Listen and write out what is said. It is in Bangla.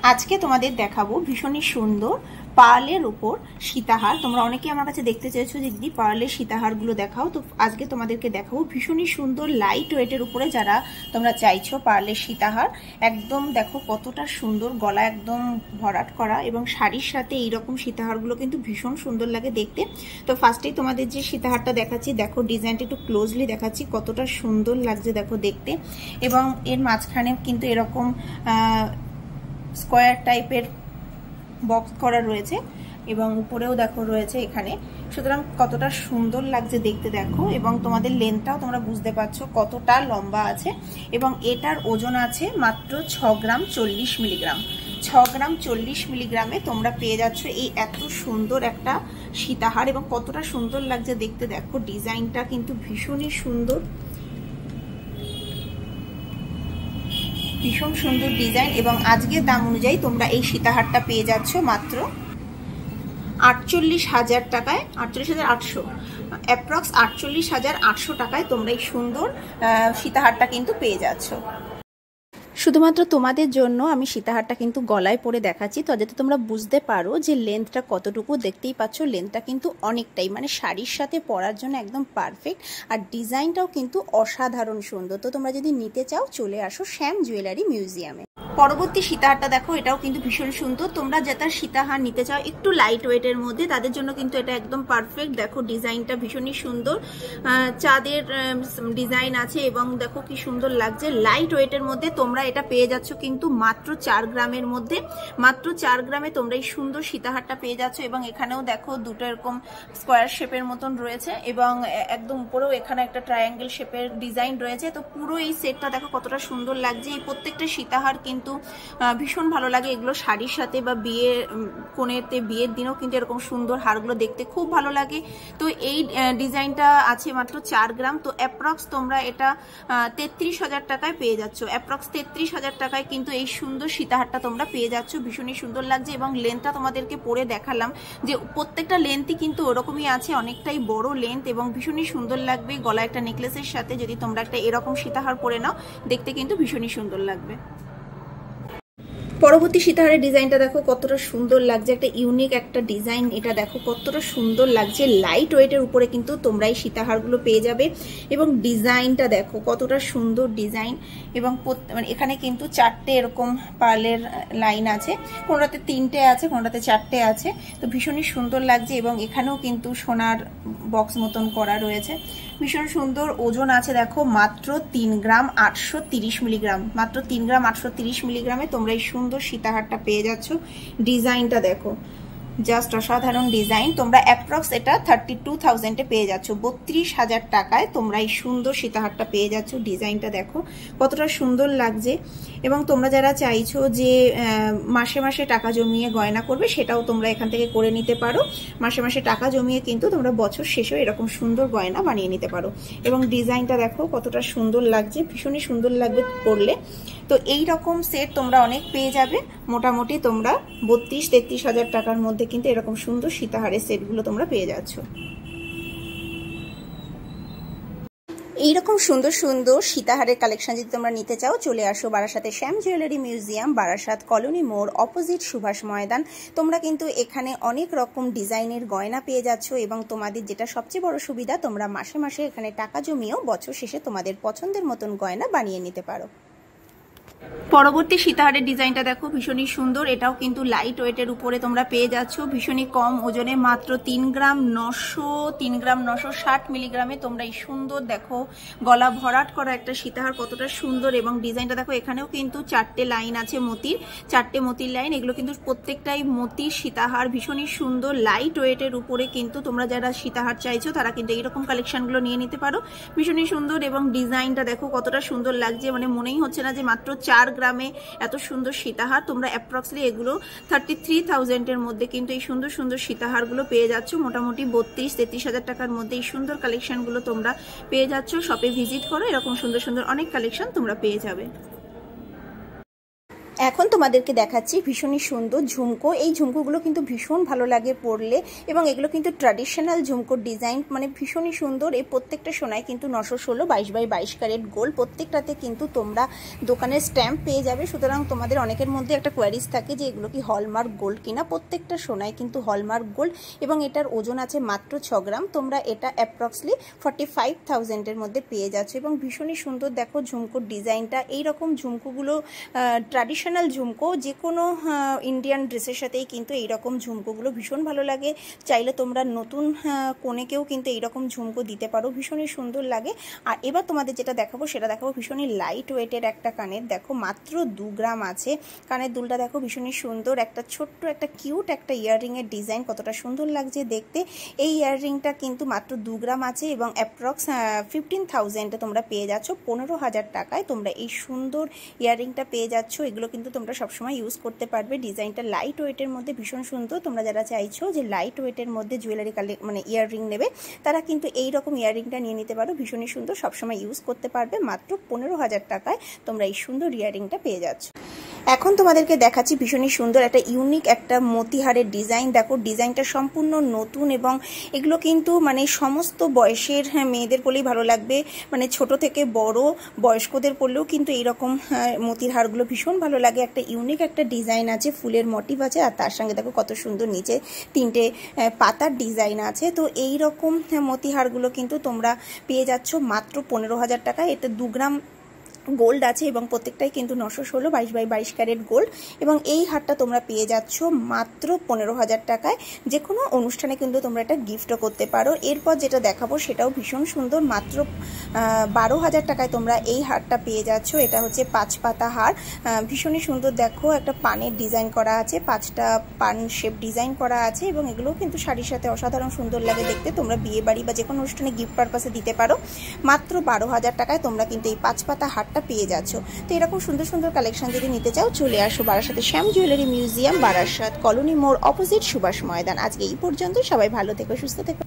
আজকে তোমাদের দেখাবো ভীষণই সুন্দর পার্লের উপর সীতাহার। তোমরা অনেকে আমার কাছে দেখতে চেয়েছো যে দিদি পার্লের সীতাহারগুলো দেখাও, তো আজকে তোমাদেরকে দেখাবো ভীষণই সুন্দর লাইট ওয়েটের উপরে যারা তোমরা চাইছো পার্লের সীতাহার। একদম দেখো কতটা সুন্দর, গলা একদম ভরাট করা এবং শাড়ির সাথে এইরকম সীতাহারগুলো কিন্তু ভীষণ সুন্দর লাগে দেখতে। তো ফার্স্টেই তোমাদের যে সীতাহারটা দেখাচ্ছি, দেখো ডিজাইনটা একটু ক্লোজলি দেখাচ্ছি, কতটা সুন্দর লাগছে দেখো দেখতে। এবং এর মাঝখানে কিন্তু এরকম স্কোয়ার টাইপের বক্স করা রয়েছে এবং উপরেও দেখো রয়েছে এখানে, সুতরাং কতটা সুন্দর লাগছে দেখতে দেখো। এবং তোমাদের লেন্থটাও তোমরা বুঝতে পারছো কতটা লম্বা আছে এবং এটার ওজন আছে মাত্র 6 গ্রাম 40 মিলিগ্রাম। 6 গ্রাম 40 মিলিগ্রামে তোমরা পেয়ে যাচ্ছ এই এত সুন্দর একটা সীতাহার এবং কতটা সুন্দর লাগছে দেখতে দেখো। ডিজাইনটা কিন্তু ভীষণই সুন্দর, ভীষণ সুন্দর ডিজাইন এবং আজকের দাম অনুযায়ী তোমরা এই সীতাহারটা পেয়ে যাচ্ছ মাত্র 48,000 টাকায়, 48,800, অ্যাপ্রক্স 48,800 টাকায় তোমরা এই সুন্দর সীতাহারটা কিন্তু পেয়ে যাচ্ছ। শুধুমাত্র তোমাদের জন্য আমি সীতাহারটা কিন্তু গলায় পরে দেখাচ্ছি, তো যাতে তোমরা বুঝতে পারো যে লেন্থটা কতটুকু। দেখতেই পাচ্ছ লেন্থটা কিন্তু অনেকটাই, মানে শাড়ির সাথে পরার জন্য একদম পারফেক্ট। আর ডিজাইনটাও কিন্তু অসাধারণ সুন্দর। তো তোমরা যদি নিতে চাও চলে আসো শ্যাম জুয়েলারি মিউজিয়ামে। পরবর্তী সীতাহারটা দেখো, এটাও কিন্তু ভীষণ সুন্দর। তোমরা যেটা সীতাহার নিতে চাও একটু লাইট ওয়েটের মধ্যে, তাদের জন্য কিন্তু এটা একদম পারফেক্ট। দেখো ডিজাইনটা ভীষণই সুন্দর, চাঁদের ডিজাইন আছে এবং দেখো কি সুন্দর লাগছে। লাইট ওয়েটের মধ্যে তোমরা এটা পেয়ে যাচ্ছ কিন্তু মাত্র 4 গ্রামের মধ্যে। মাত্র 4 গ্রামে তোমরা এই সুন্দর সীতাহারটা পেয়ে যাচ্ছ এবং এখানেও দেখো দুটো এরকম স্কোয়ার শেপের মতন রয়েছে এবং একদম উপরেও এখানে একটা ট্রায়াঙ্গেল শেপের ডিজাইন রয়েছে। তো পুরো এই সেটটা দেখো কতটা সুন্দর লাগছে। এই প্রত্যেকটা সীতাহার কিন্তু ভীষণ ভালো লাগে, এগুলো শাড়ির সাথে বা বিয়ে কোণেতে বিয়ের দিনও কিন্তু এরকম সুন্দর হারগুলো দেখতে খুব ভালো লাগে। তো এই ডিজাইনটা আছে মাত্র 4 গ্রাম। তো অ্যাপ্রক্স তোমরা এটা 33,000 টাকায় পেয়ে যাচ্ছ। অ্যাপ্রক্স 33,000 টাকায় কিন্তু এই সুন্দর সীতাহারটা তোমরা পেয়ে যাচ্ছ। ভীষণই সুন্দর লাগছে এবং লেন্থটা তোমাদেরকে পরে দেখালাম যে প্রত্যেকটা লেন্থই কিন্তু ওরকমই আছে, অনেকটাই বড় লেন্থ এবং ভীষণই সুন্দর লাগবে। গলা একটা নেকলেসের সাথে যদি তোমরা একটা এরকম সীতাহার পরে নাও দেখতে কিন্তু ভীষণই সুন্দর লাগবে। পরবর্তী সীতাহারের ডিজাইনটা দেখো কতটা সুন্দর লাগছে, একটা ইউনিক একটা ডিজাইন। এটা দেখো কতটা সুন্দর লাগছে, লাইট ওয়েটের উপরে কিন্তু তোমরা এই সীতাহারগুলো পেয়ে যাবে এবং ডিজাইনটা দেখো কতটা সুন্দর ডিজাইন। এবং এখানে কিন্তু 4টে এরকম পার্লের লাইন আছে, কোনোটাতে 3টে আছে, কোনোটাতে 4টে আছে। তো ভীষণই সুন্দর লাগছে এবং এখানেও কিন্তু সোনার বক্স মতন করা রয়েছে, ভীষণ সুন্দর। ওজন আছে দেখো মাত্র 3 গ্রাম 830 মিলিগ্রাম। মাত্র 3 গ্রাম 830 মিলিগ্রামে তোমরা এই সুন্দর সীতাহারটা পেয়ে যাচ্ছ। ডিজাইনটা দেখো জাস্ট অসাধারণ ডিজাইন। তোমরা অ্যাপ্রক্স এটা 32,000-এ পেয়ে যাচ্ছ। 32,000 টাকায় তোমরা এই সুন্দর সীতাহারটা পেয়ে যাচ্ছ। ডিজাইনটা দেখো কতটা সুন্দর লাগছে এবং তোমরা যারা চাইছো যে মাসে মাসে টাকা জমিয়ে গয়না করবে সেটাও তোমরা এখান থেকে করে নিতে পারো। মাসে মাসে টাকা জমিয়ে কিন্তু তোমরা বছর শেষেও এরকম সুন্দর গয়না বানিয়ে নিতে পারো। এবং ডিজাইনটা দেখো কতটা সুন্দর লাগছে, ভীষণই সুন্দর লাগবে পরলে। তো এই রকম সেট তোমরা অনেক পেয়ে যাবে। মোটামুটি তোমরা 32-33,000 টাকার মধ্যে কিন্তু এরকম সুন্দর সীতাহারের সেটগুলো তোমরা পেয়ে যাচ্ছ। এইরকম সুন্দর সুন্দর সীতাহারের কালেকশন যদি তোমরা নিতে চাও চলে আসো বারাসাতে শ্যাম জুয়েলারি মিউজিয়াম, বারাসাত কলোনি মোড়, অপোজিট সুভাষ ময়দান। তোমরা কিন্তু এখানে অনেক রকম ডিজাইনের গয়না পেয়ে যাচ্ছ এবং তোমাদের যেটা সবচেয়ে বড় সুবিধা, তোমরা মাসে মাসে এখানে টাকা জমিয়েও বছর শেষে তোমাদের পছন্দের মতন গয়না বানিয়ে নিতে পারো। পরবর্তী সীতাহারের ডিজাইনটা দেখো ভীষণই সুন্দর। এটাও কিন্তু লাইট ওয়েটের উপরে তোমরা পেয়ে যাচ্ছ, ভীষণই কম ওজনে মাত্র 3 গ্রাম 960 মিলিগ্রামে তোমরা এই সুন্দর দেখো গলা ভরাট করা একটা সীতাহার কতটা সুন্দর। এবং ডিজাইনটা দেখো এখানেও কিন্তু 4টে লাইন আছে মতির, 4টে মতির লাইন। এগুলো কিন্তু প্রত্যেকটাই মতির সীতাহার, ভীষণই সুন্দর লাইট ওয়েটের উপরে কিন্তু তোমরা যারা সীতাহার চাইছো তারা কিন্তু এইরকম কালেকশনগুলো নিয়ে নিতে পারো। ভীষণই সুন্দর এবং ডিজাইনটা দেখো কতটা সুন্দর লাগছে, মানে মনেই হচ্ছে না যে মাত্র 4 গ্রামে এত সুন্দর সীতাহার। তোমরা অ্যাপ্রক্সলি এগুলো 33,000-এর মধ্যে কিন্তু এই সুন্দর সুন্দর সীতাহারগুলো পেয়ে যাচ্ছ। মোটামুটি 32-33,000 টাকার মধ্যে এই সুন্দর কালেকশনগুলো তোমরা পেয়ে যাচ্ছ। শপে ভিজিট করো, এরকম সুন্দর সুন্দর অনেক কালেকশন তোমরা পেয়ে যাবে। এখন তোমাদেরকে দেখাচ্ছি ভীষণই সুন্দর ঝুমকো। এই ঝুমকোগুলো কিন্তু ভীষণ ভালো লাগে পরলে, এবং এগুলো কিন্তু ট্র্যাডিশনাল ঝুমকোর ডিজাইন, মানে ভীষণই সুন্দর। এই প্রত্যেকটা সোনায় কিন্তু 916 22x22 ক্যারেট গোল্ড। প্রত্যেকটাতে কিন্তু তোমরা দোকানের স্ট্যাম্প পেয়ে যাবে। সুতরাং তোমাদের অনেকের মধ্যে একটা কোয়ারিজ থাকে যে এগুলো কি হলমার্ক গোল্ড কিনা। প্রত্যেকটা সোনায় কিন্তু হলমার্ক গোল্ড, এবং এটার ওজন আছে মাত্র 6 গ্রাম। তোমরা এটা অ্যাপ্রক্সলি 45,000-এর মধ্যে পেয়ে যাচ্ছ, এবং ভীষণই সুন্দর। দেখো ঝুমকোর ডিজাইনটা, এইরকম ঝুমকোগুলো ট্র্যাডিশনাল ঝুমকো যে কোনো ইন্ডিয়ান ড্রেসের সাথেই কিন্তু এইরকম ঝুমকোগুলো ভীষণ ভালো লাগে। চাইলে তোমরা নতুন কনেকেও কিন্তু এইরকম ঝুমকো দিতে পারো, ভীষণই সুন্দর লাগে। আর এবার তোমাদের যেটা দেখাবো সেটা দেখাবো ভীষণই লাইট ওয়েটের একটা কানের। দেখো মাত্র 2 গ্রাম আছে। কানের দুলটা দেখো ভীষণই সুন্দর, একটা ছোট্ট একটা কিউট একটা ইয়াররিংয়ের ডিজাইন, কতটা সুন্দর লাগছে দেখতে। এই ইয়াররিংটা কিন্তু মাত্র 2 গ্রাম আছে, এবং অ্যাপ্রক্স 15,000-এ তোমরা পেয়ে যাচ্ছ। 15,000 টাকায় তোমরা এই সুন্দর ইয়াররিংটা পেয়ে যাচ্ছ। এগুলো কিন্তু তোমরা সবসময় ইউজ করতে পারবে। ডিজাইনটা লাইট ওয়েটের মধ্যে ভীষণ সুন্দর। তোমরা যারা চাইছো যে লাইট ওয়েটের মধ্যে জুয়েলারি মানে ইয়াররিং নেবে, তারা কিন্তু এই রকম ইয়াররিংটা নিয়ে নিতে পারো। ভীষণই সুন্দর, সবসময় ইউজ করতে পারবে। মাত্র 15,000 টাকায় তোমরা এই সুন্দর ইয়াররিংটা পেয়ে যাচ্ছ। এখন তোমাদেরকে দেখাচ্ছি ভীষণই সুন্দর একটা ইউনিক একটা মতিহারের ডিজাইন। দেখো ডিজাইনটা সম্পূর্ণ নতুন, এবং এগুলো কিন্তু মানে সমস্ত বয়সের মেয়েদের পরলেই ভালো লাগবে, মানে ছোট থেকে বড় বয়স্কদের পরলেও কিন্তু এইরকম মতির হারগুলো ভীষণ ভালো লাগে। একটা ইউনিক একটা ডিজাইন আছে, ফুলের মোটিভ আছে, আর তার সঙ্গে দেখো কত সুন্দর নিচে 3টে পাতার ডিজাইন আছে। তো এই রকম মতিহারগুলো কিন্তু তোমরা পেয়ে যাচ্ছ মাত্র 15,000 টাকায়। এটা 2 গ্রাম গোল্ড আছে, এবং প্রত্যেকটাই কিন্তু 916 22x22 ক্যারেট গোল্ড। এবং এই হারটা তোমরা পেয়ে যাচ্ছ মাত্র 15,000 টাকায়। যে কোনো অনুষ্ঠানে কিন্তু তোমরা এটা গিফটও করতে পারো। এরপর যেটা দেখাবো সেটাও ভীষণ সুন্দর, মাত্র 12,000 টাকায় তোমরা এই হারটা পেয়ে যাচ্ছ। এটা হচ্ছে 5 পাতা হার, ভীষণই সুন্দর। দেখো একটা পানের ডিজাইন করা আছে, 5টা পান শেপ ডিজাইন করা আছে, এবং এগুলোও কিন্তু শাড়ির সাথে অসাধারণ সুন্দর লাগে দেখতে। তোমরা বিয়ে বাড়ি বা যে কোনো অনুষ্ঠানে গিফট পারপাসে দিতে পারো। মাত্র 12,000 টাকায় তোমরা কিন্তু এই 5 পাতা হারটা পেয়ে যাচ্ছ। তো এরকম সুন্দর সুন্দর কালেকশন যদি নিতে চাও, চলে আসো বারাসাতে শ্যাম জুয়েলারি মিউজিয়াম, বারাসাত কলোনি মোড়, অপোজিট সুভাষ ময়দান। আজকে এই পর্যন্ত। সবাই ভালো থেকো, সুস্থ থেকো।